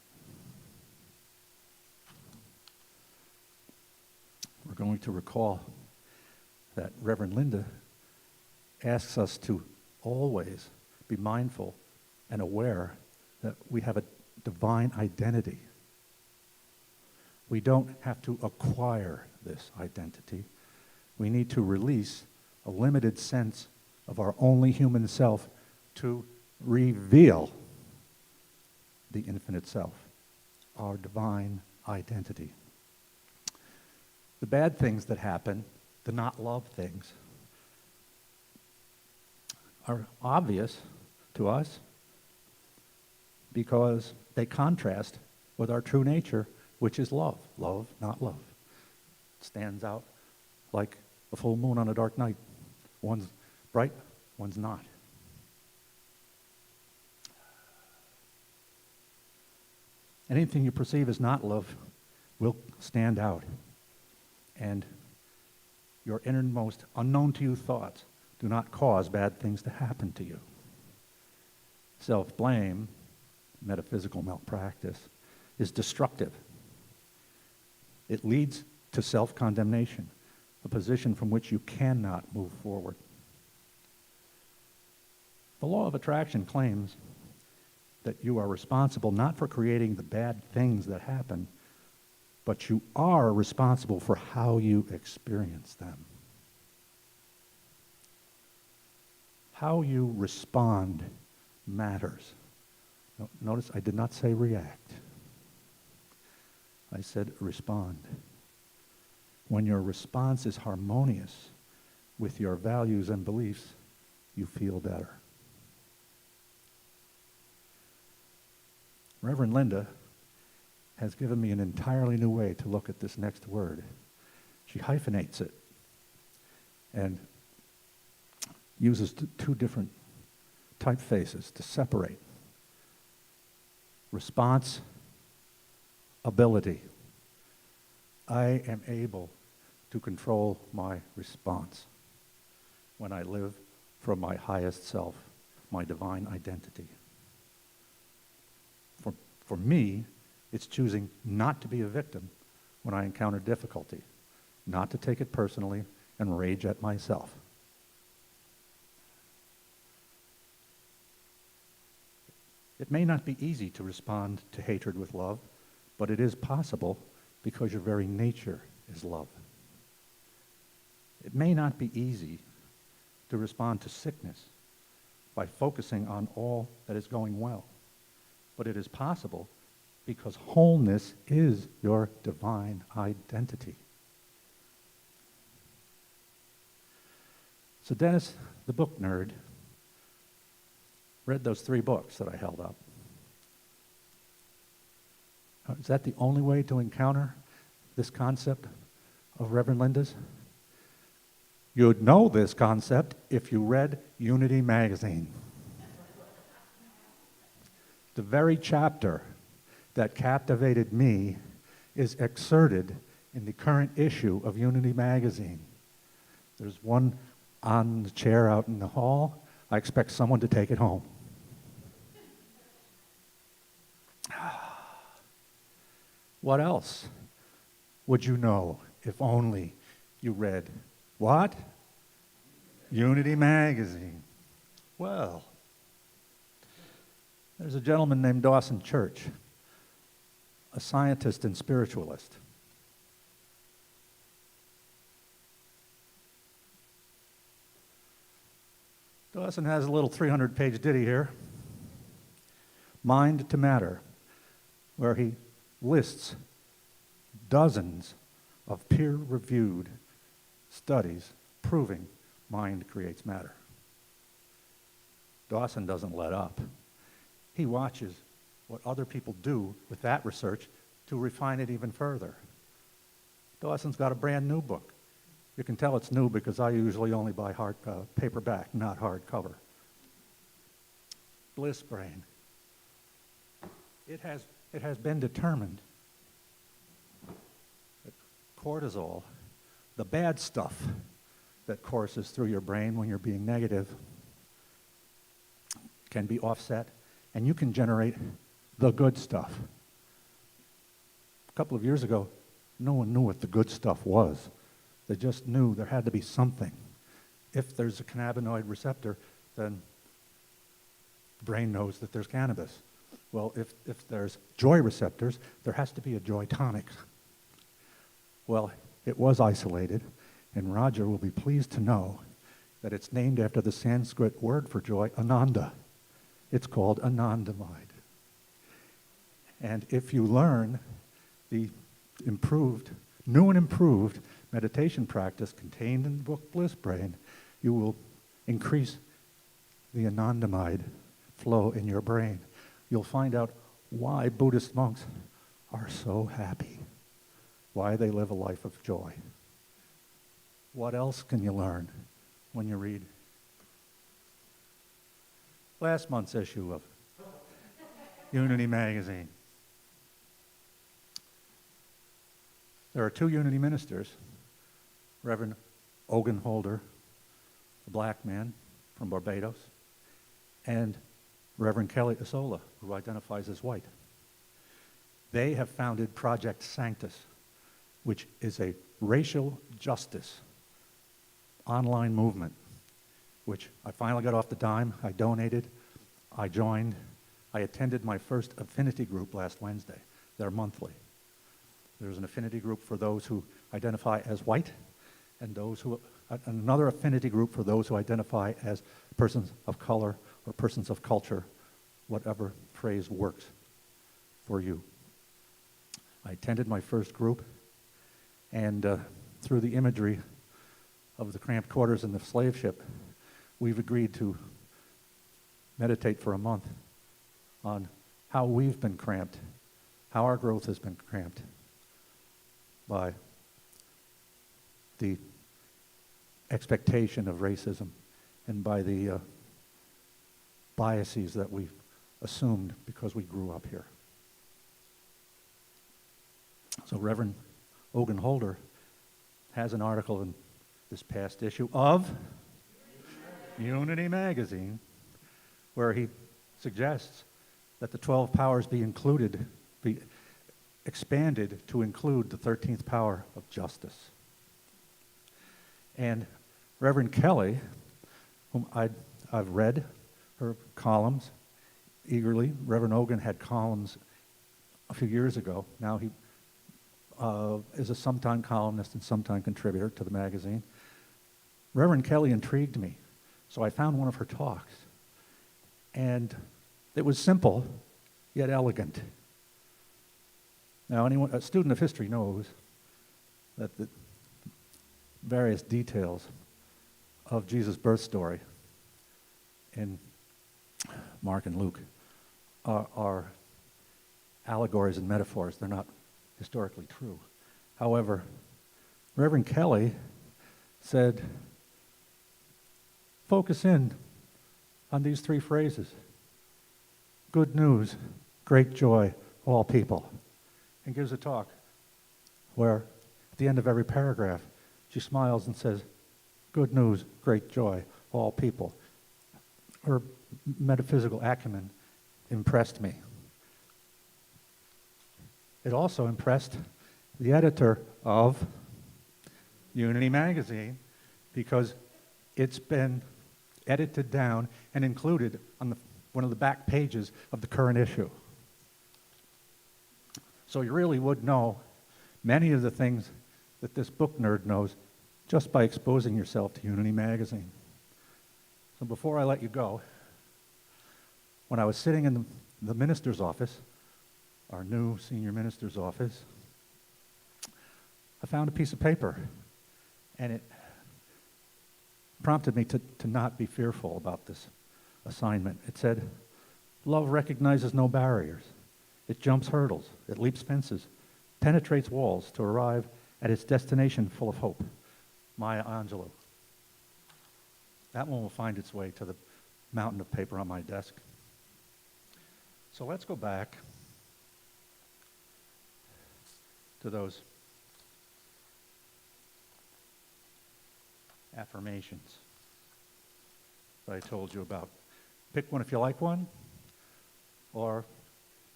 We're going to recall that Reverend Linda asks us to always be mindful and aware that we have a divine identity. We don't have to acquire this identity. We need to release a limited sense of our only human self to reveal the infinite self, our divine identity. The bad things that happen, the not love things, are obvious to us because they contrast with our true nature, which is love. Love, not love. It stands out like a full moon on a dark night. One's bright, one's not. Anything you perceive as not love will stand out. And your innermost, unknown to you thoughts do not cause bad things to happen to you. Self-blame, metaphysical malpractice, is destructive. It leads to self-condemnation, a position from which you cannot move forward. The law of attraction claims that you are responsible not for creating the bad things that happen, but you are responsible for how you experience them. How you respond matters. Notice I did not say react. I said respond. When your response is harmonious with your values and beliefs, you feel better. Reverend Linda has given me an entirely new way to look at this next word. She hyphenates it and uses two different typefaces to separate. Response, ability. I am able to control my response when I live from my highest self, my divine identity. For me, it's choosing not to be a victim when I encounter difficulty, not to take it personally and rage at myself. It may not be easy to respond to hatred with love, but it is possible because your very nature is love. It may not be easy to respond to sickness by focusing on all that is going well, but it is possible because wholeness is your divine identity. So Dennis, the book nerd, read those 3 books that I held up. Is that the only way to encounter this concept of Reverend Linda's? You'd know this concept if you read Unity magazine. The very chapter that captivated me is excerpted in the current issue of Unity magazine. There's one on the chair out in the hall. I expect someone to take it home. What else would you know if only you read what? Unity magazine. Well, there's a gentleman named Dawson Church, a scientist and spiritualist. Dawson has a little 300-page ditty here, Mind to Matter, where he lists dozens of peer-reviewed studies proving mind creates matter. Dawson doesn't let up. He watches what other people do with that research to refine it even further. Dawson's got a brand new book. You can tell it's new because I usually only buy paperback, not hardcover. Bliss Brain. It has been determined that cortisol, the bad stuff that courses through your brain when you're being negative, can be offset, and you can generate the good stuff. A couple of years ago, no one knew what the good stuff was. They just knew there had to be something. If there's a cannabinoid receptor, then the brain knows that there's cannabis. Well, if there's joy receptors, there has to be a joy tonic. Well, it was isolated, and Roger will be pleased to know that it's named after the Sanskrit word for joy, Ananda. It's called anandamide. And if you learn the new and improved meditation practice contained in the book Bliss Brain, you will increase the anandamide flow in your brain. You'll find out why Buddhist monks are so happy, why they live a life of joy. What else can you learn when you read last month's issue of Unity magazine? There are 2 Unity ministers, Reverend Ogun Holder, a black man from Barbados, and Reverend Kelly Isola, who identifies as white. They have founded Project Sanctus, which is a racial justice online movement, which I finally got off the dime. I donated, I joined, I attended my first affinity group last Wednesday. They're monthly. There's an affinity group for those who identify as white, and another affinity group for those who identify as persons of color or persons of culture, whatever phrase works for you. I attended my first group, and through the imagery of the cramped quarters in the slave ship, we've agreed to meditate for a month on how we've been cramped, how our growth has been cramped by the expectation of racism and by the biases that we've assumed because we grew up here. So Reverend Ogun Holder has an article in this past issue of Unity magazine where he suggests that the 12 powers be expanded to include the 13th power of justice. And Reverend Kelly, whom I've read her columns eagerly. Reverend Ogun had columns a few years ago. Now he is a sometime columnist and sometime contributor to the magazine. Reverend Kelly intrigued me, so I found one of her talks. And it was simple, yet elegant. Now, anyone, a student of history knows that the various details of Jesus' birth story in Mark and Luke are allegories and metaphors. They're not historically true. However, Reverend Kelly said, focus in on these three phrases. Good news, great joy, all people. And gives a talk where at the end of every paragraph, she smiles and says, good news, great joy, all people. Her metaphysical acumen impressed me. It also impressed the editor of Unity magazine because it's been edited down and included on one of the back pages of the current issue. So you really would know many of the things that this book nerd knows just by exposing yourself to Unity magazine. So before I let you go, when I was sitting in the minister's office, our new senior minister's office, I found a piece of paper, and it prompted me to not be fearful about this assignment. It said, love recognizes no barriers. It jumps hurdles, it leaps fences, penetrates walls to arrive at its destination full of hope. Maya Angelou. That one will find its way to the mountain of paper on my desk. So let's go back to those affirmations that I told you about. Pick one if you like one, or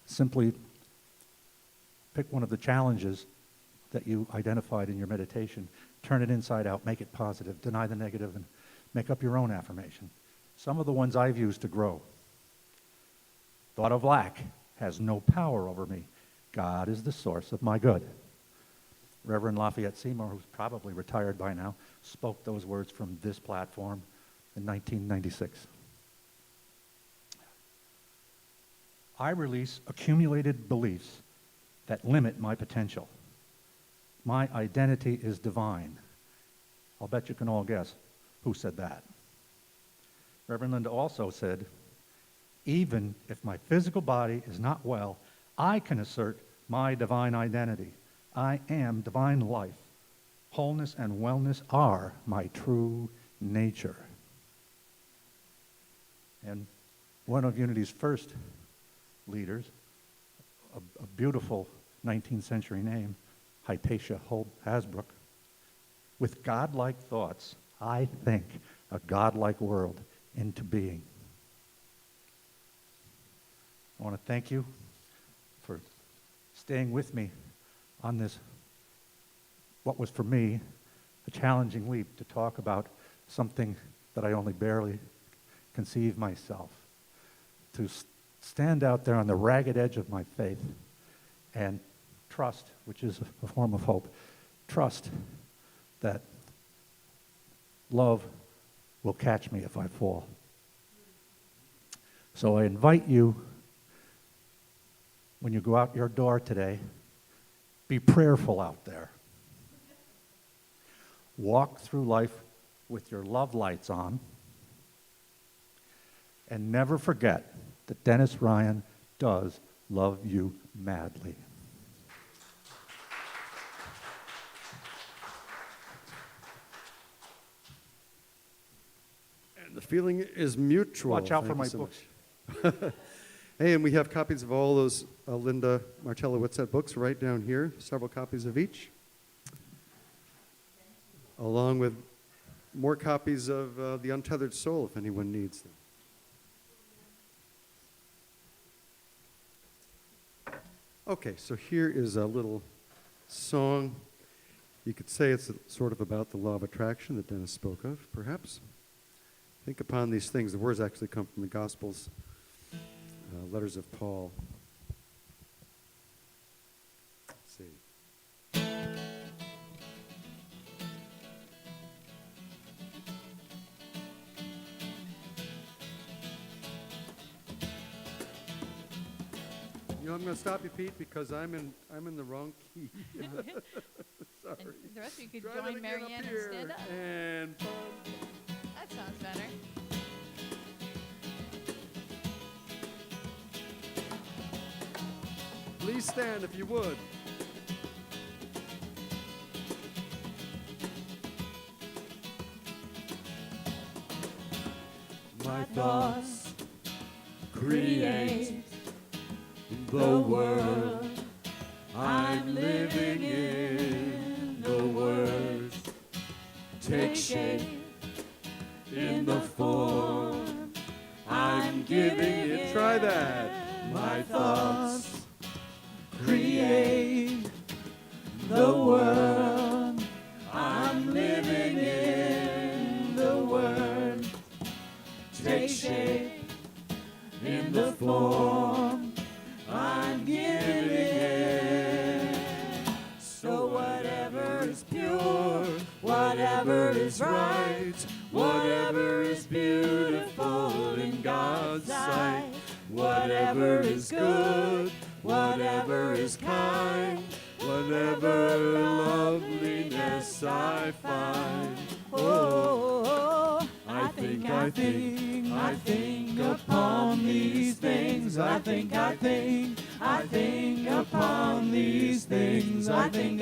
simply pick one of the challenges that you identified in your meditation, turn it inside out, make it positive, deny the negative, and make up your own affirmation. Some of the ones I've used to grow. Thought of lack has no power over me. God is the source of my good. Reverend Lafayette Seymour, who's probably retired by now, spoke those words from this platform in 1996. I release accumulated beliefs that limit my potential. My identity is divine. I'll bet you can all guess who said that. Reverend Linda also said, even if my physical body is not well, I can assert my divine identity. I am divine life. Wholeness and wellness are my true nature. And one of Unity's first leaders, a beautiful 19th century name, Hypatia Hasbrook, with godlike thoughts, I think a godlike world into being. I want to thank you for staying with me on this, what was for me a challenging leap to talk about something that I only barely conceive myself, to stand out there on the ragged edge of my faith and trust, which is a form of hope, trust that love will catch me if I fall. So I invite you, when you go out your door today, be prayerful out there. Walk through life with your love lights on, and never forget that Dennis Ryan does love you madly. And the feeling is mutual. Watch out Thank for my you so books. much. Hey, and we have copies of all those Linda Marcella Whitsett books right down here, several copies of each, along with more copies of The Untethered Soul if anyone needs them. Okay, so here is a little song. You could say it's sort of about the law of attraction that Dennis spoke of, perhaps. Think upon these things. The words actually come from the Gospels, letters of Paul. Let's see. You know, I'm going to stop you, Pete, because I'm in the wrong key. Sorry. And the rest of you could Try that join again Marianne up and here. stand up. And bum. That sounds better. Please stand if you would. My thoughts create the world I'm living in. The words take shape in the form I'm giving it. Try that. My thoughts create the world I'm living in. The words take shape in the form I'm giving it. So whatever is pure, whatever is right, whatever is beautiful in God's sight, whatever is good, whatever is kind, whatever loveliness I find. Oh, I think upon these things. I think upon these things. I think upon these things. I think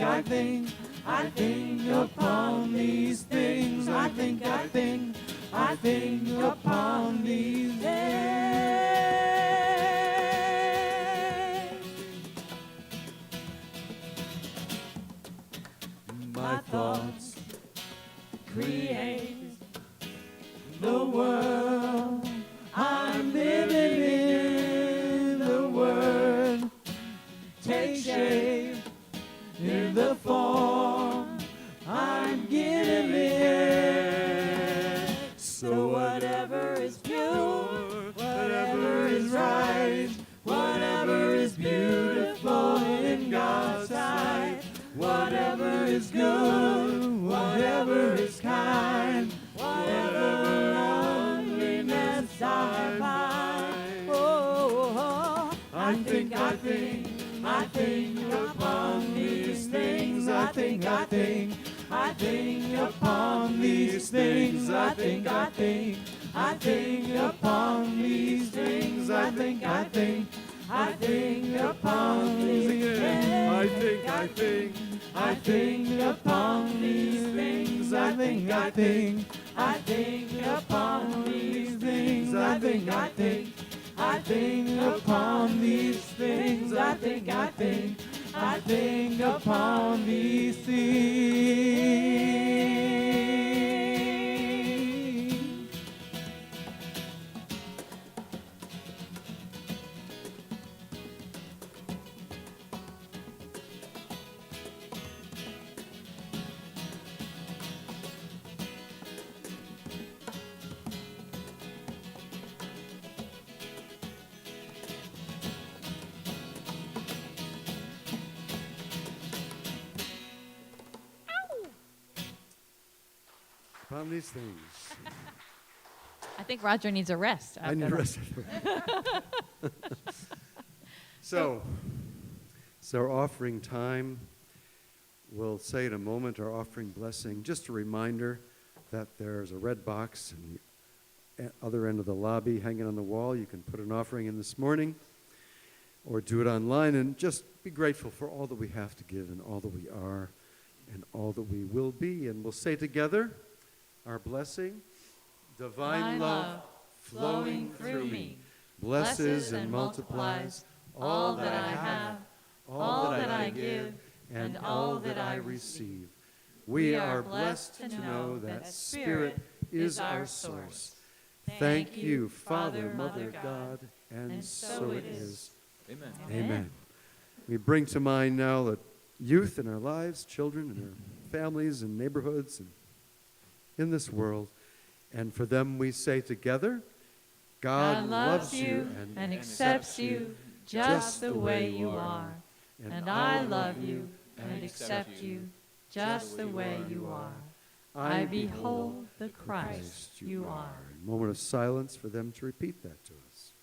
upon these things. My thoughts create the world I'm living in. The word take shape in the form I'm giving it. So whatever is pure, whatever is right, whatever is beautiful in God's sight, whatever is good, whatever is kind, whatever loveliness I find. Oh, I think upon these things. I think upon these things. I think upon these things. I think upon these things. I think upon these things. I think upon these things. I think upon these things. I think upon these things. Upon these things. I think Roger needs a rest. I need after rest. So, it's our offering time. We'll say in a moment our offering blessing. Just a reminder that there's a red box in the other end of the lobby hanging on the wall. You can put an offering in this morning or do it online, and just be grateful for all that we have to give and all that we are and all that we will be. And we'll say together our blessing. Divine love flowing through me blesses and multiplies all that I have, all that I give, and all that I receive. We are blessed to know that Spirit is our source. Thank you, Father, Mother, God, and so it is. Amen. Amen. We bring to mind now the youth in our lives, children in our families and neighborhoods and in this world. And for them we say together, God loves you and accepts you just the way you are. And I love you and accept you just the way you are. I behold the Christ you are. A moment of silence for them to repeat that to us.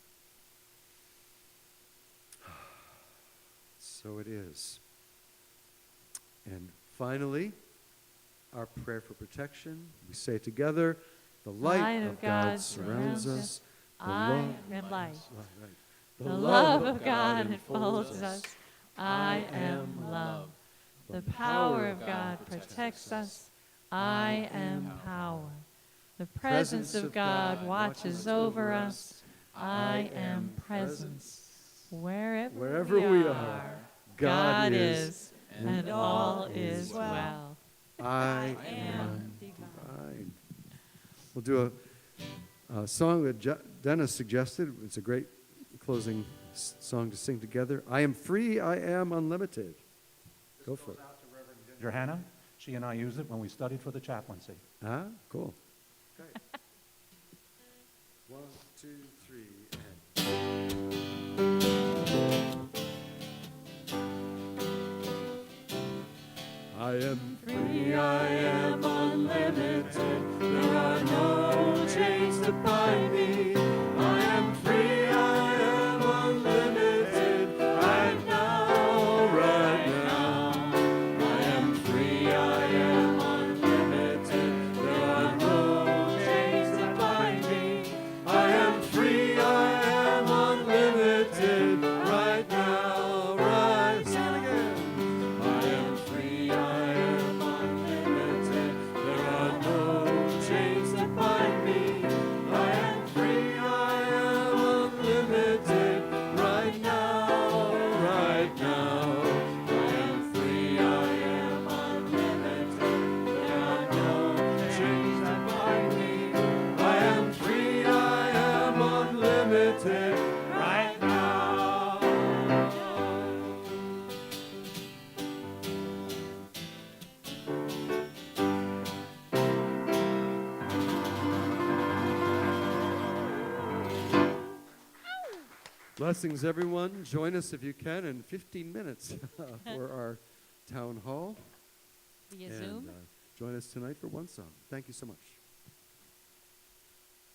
so it is. And finally, our prayer for protection. We say together, the light of God surrounds us. I am light. Right. The love of God enfolds us. I am love. The power of God protects us. I am power. The presence of God watches over us. I am presence. Wherever we are, God is, and all is well. I am divine. We'll do a song that Dennis suggested. It's a great closing song to sing together. I am free, I am unlimited. Go for it. Out to Reverend Ginger Hannah. She and I used it when we studied for the chaplaincy. Ah, cool. Okay. 1, 2, 3, and. I am free, I am unlimited. There are no chains to bind me. I am free, I am unlimited. Right now, right now. I am free, I am unlimited. There are no chains to bind me. I am free, I am unlimited. Right now, right. Sing it again. I am free, I am unlimited. There are no chains to bind me. I am free, I am unlimited. Right now, right now. I am free, I am unlimited. There are no chains that bind me. I am free, I am unlimited. Right now. Blessings, everyone. Join us if you can in 15 minutes for our town hall. Via And Zoom. join us tonight for one song. Thank you so much.